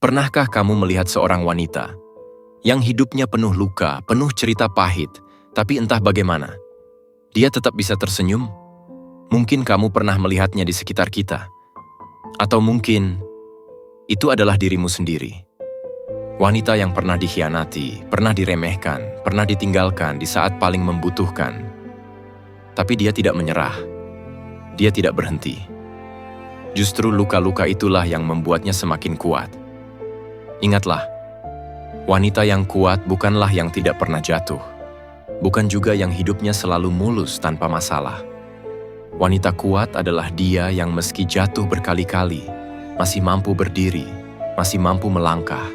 Pernahkah kamu melihat seorang wanita yang hidupnya penuh luka, penuh cerita pahit, tapi entah bagaimana, dia tetap bisa tersenyum? Mungkin kamu pernah melihatnya di sekitar kita. Atau mungkin itu adalah dirimu sendiri. Wanita yang pernah dikhianati, pernah diremehkan, pernah ditinggalkan di saat paling membutuhkan. Tapi dia tidak menyerah. Dia tidak berhenti. Justru luka-luka itulah yang membuatnya semakin kuat. Ingatlah, wanita yang kuat bukanlah yang tidak pernah jatuh. Bukan juga yang hidupnya selalu mulus tanpa masalah. Wanita kuat adalah dia yang meski jatuh berkali-kali, masih mampu berdiri, masih mampu melangkah,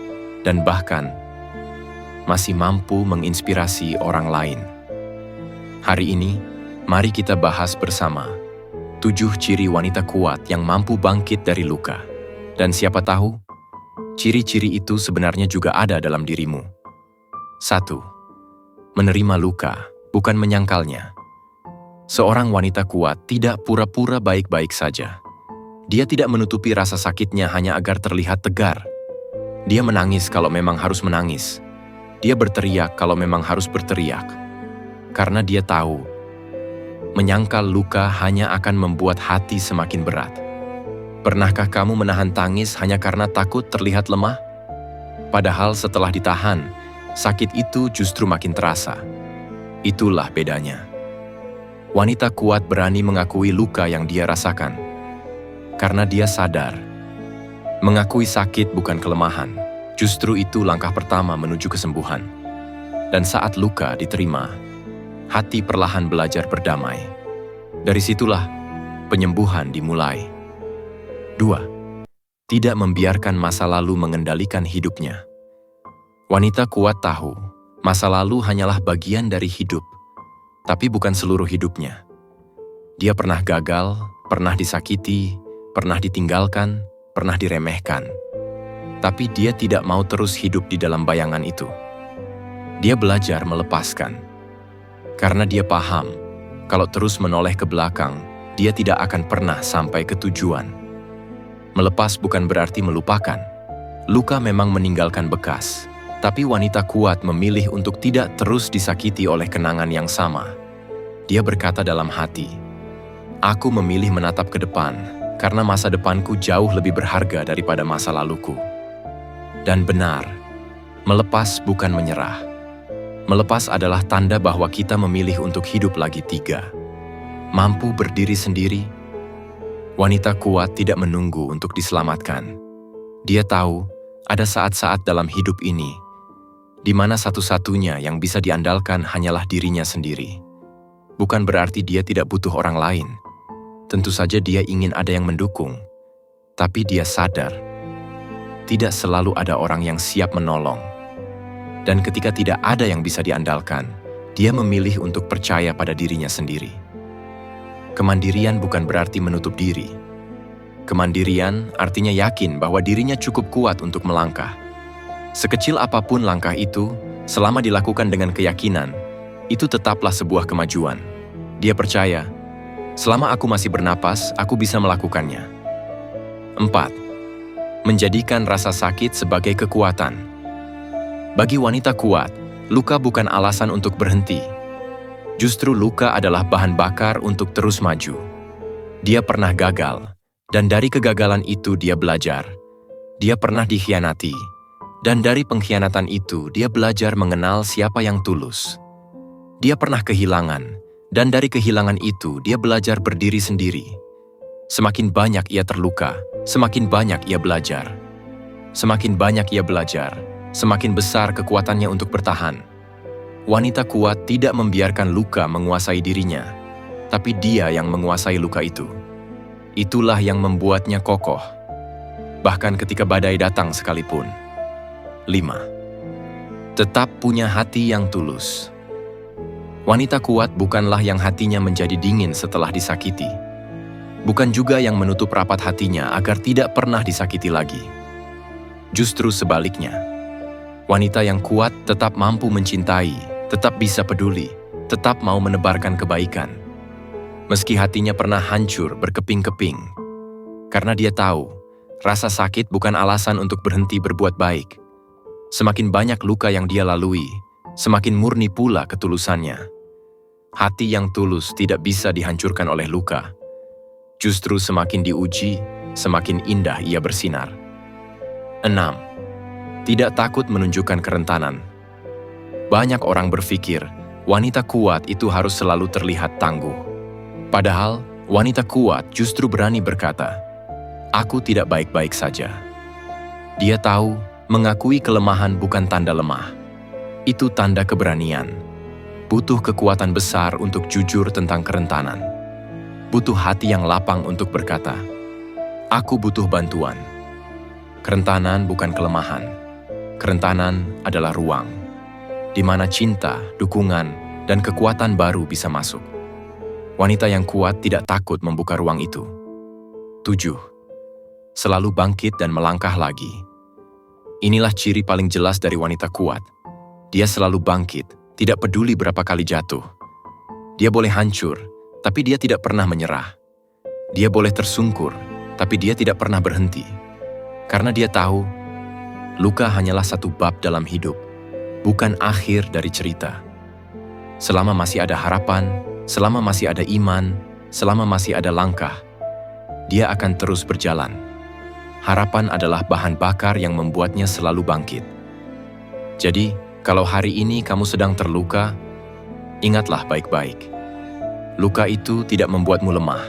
dan bahkan masih mampu menginspirasi orang lain. Hari ini, mari kita bahas bersama 7 ciri wanita kuat yang mampu bangkit dari luka. Dan siapa tahu, ciri-ciri itu sebenarnya juga ada dalam dirimu. 1. Menerima luka, bukan menyangkalnya. Seorang wanita kuat tidak pura-pura baik-baik saja. Dia tidak menutupi rasa sakitnya hanya agar terlihat tegar. Dia menangis kalau memang harus menangis. Dia berteriak kalau memang harus berteriak. Karena dia tahu, menyangkal luka hanya akan membuat hati semakin berat. Pernahkah kamu menahan tangis hanya karena takut terlihat lemah? Padahal setelah ditahan, sakit itu justru makin terasa. Itulah bedanya. Wanita kuat berani mengakui luka yang dia rasakan. Karena dia sadar, mengakui sakit bukan kelemahan. Justru itu langkah pertama menuju kesembuhan. Dan saat luka diterima, hati perlahan belajar berdamai. Dari situlah penyembuhan dimulai. 2. Tidak membiarkan masa lalu mengendalikan hidupnya. Wanita kuat tahu, masa lalu hanyalah bagian dari hidup, tapi bukan seluruh hidupnya. Dia pernah gagal, pernah disakiti, pernah ditinggalkan, pernah diremehkan. Tapi dia tidak mau terus hidup di dalam bayangan itu. Dia belajar melepaskan. Karena dia paham, kalau terus menoleh ke belakang, dia tidak akan pernah sampai ke tujuan. Melepas bukan berarti melupakan. Luka memang meninggalkan bekas, tapi wanita kuat memilih untuk tidak terus disakiti oleh kenangan yang sama. Dia berkata dalam hati, "Aku memilih menatap ke depan, karena masa depanku jauh lebih berharga daripada masa laluku." Dan benar, melepas bukan menyerah. Melepas adalah tanda bahwa kita memilih untuk hidup lagi. 3. Mampu berdiri sendiri. Wanita kuat tidak menunggu untuk diselamatkan. Dia tahu ada saat-saat dalam hidup ini di mana satu-satunya yang bisa diandalkan hanyalah dirinya sendiri. Bukan berarti dia tidak butuh orang lain. Tentu saja dia ingin ada yang mendukung. Tapi dia sadar, tidak selalu ada orang yang siap menolong. Dan ketika tidak ada yang bisa diandalkan, dia memilih untuk percaya pada dirinya sendiri. Kemandirian bukan berarti menutup diri. Kemandirian artinya yakin bahwa dirinya cukup kuat untuk melangkah. Sekecil apapun langkah itu, selama dilakukan dengan keyakinan, itu tetaplah sebuah kemajuan. Dia percaya, selama aku masih bernapas, aku bisa melakukannya. 4. Menjadikan rasa sakit sebagai kekuatan. Bagi wanita kuat, luka bukan alasan untuk berhenti. Justru luka adalah bahan bakar untuk terus maju. Dia pernah gagal, dan dari kegagalan itu dia belajar. Dia pernah dikhianati, dan dari pengkhianatan itu dia belajar mengenal siapa yang tulus. Dia pernah kehilangan, dan dari kehilangan itu dia belajar berdiri sendiri. Semakin banyak ia terluka, semakin banyak ia belajar. Semakin banyak ia belajar, semakin besar kekuatannya untuk bertahan. Wanita kuat tidak membiarkan luka menguasai dirinya, tapi dia yang menguasai luka itu. Itulah yang membuatnya kokoh, bahkan ketika badai datang sekalipun. 5. Tetap punya hati yang tulus. Wanita kuat bukanlah yang hatinya menjadi dingin setelah disakiti. Bukan juga yang menutup rapat hatinya agar tidak pernah disakiti lagi. Justru sebaliknya, wanita yang kuat tetap mampu mencintai, tetap bisa peduli, tetap mau menebarkan kebaikan. Meski hatinya pernah hancur berkeping-keping. Karena dia tahu, Rasa sakit bukan alasan untuk berhenti berbuat baik. Semakin banyak luka yang dia lalui, semakin murni pula ketulusannya. Hati yang tulus tidak bisa dihancurkan oleh luka. Justru semakin diuji, semakin indah ia bersinar. 6. Tidak takut menunjukkan kerentanan. Banyak orang berpikir, wanita kuat itu harus selalu terlihat tangguh. Padahal, wanita kuat justru berani berkata, "Aku tidak baik-baik saja." Dia tahu, mengakui kelemahan bukan tanda lemah. Itu tanda keberanian. Butuh kekuatan besar untuk jujur tentang kerentanan. Butuh hati yang lapang untuk berkata, "Aku butuh bantuan." Kerentanan bukan kelemahan. Kerentanan adalah ruang, di mana cinta, dukungan, dan kekuatan baru bisa masuk. Wanita yang kuat tidak takut membuka ruang itu. 7. Selalu bangkit dan melangkah lagi. Inilah ciri paling jelas dari wanita kuat. Dia selalu bangkit, tidak peduli berapa kali jatuh. Dia boleh hancur, tapi dia tidak pernah menyerah. Dia boleh tersungkur, tapi dia tidak pernah berhenti. Karena dia tahu, luka hanyalah satu bab dalam hidup, bukan akhir dari cerita. Selama masih ada harapan, selama masih ada iman, selama masih ada langkah, dia akan terus berjalan. Harapan adalah bahan bakar yang membuatnya selalu bangkit. Jadi, kalau hari ini kamu sedang terluka, ingatlah baik-baik. Luka itu tidak membuatmu lemah.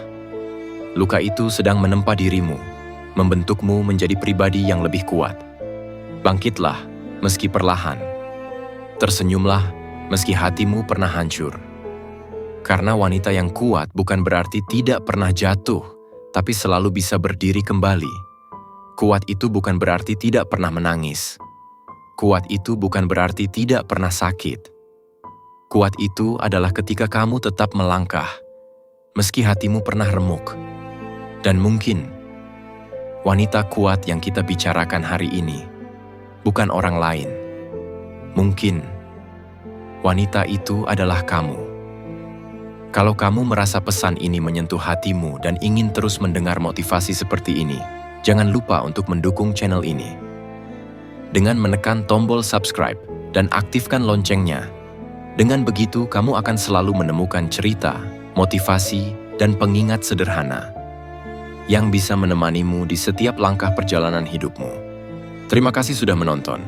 Luka itu sedang menempa dirimu, membentukmu menjadi pribadi yang lebih kuat. Bangkitlah, meski perlahan. Tersenyumlah, meski hatimu pernah hancur. Karena wanita yang kuat bukan berarti tidak pernah jatuh, tapi selalu bisa berdiri kembali. Kuat itu bukan berarti tidak pernah menangis. Kuat itu bukan berarti tidak pernah sakit. Kuat itu adalah ketika kamu tetap melangkah, meski hatimu pernah remuk. Dan mungkin, wanita kuat yang kita bicarakan hari ini bukan orang lain. Mungkin, wanita itu adalah kamu. Kalau kamu merasa pesan ini menyentuh hatimu dan ingin terus mendengar motivasi seperti ini, jangan lupa untuk mendukung channel ini dengan menekan tombol subscribe dan aktifkan loncengnya. Dengan begitu, kamu akan selalu menemukan cerita, motivasi, dan pengingat sederhana yang bisa menemanimu di setiap langkah perjalanan hidupmu. Terima kasih sudah menonton.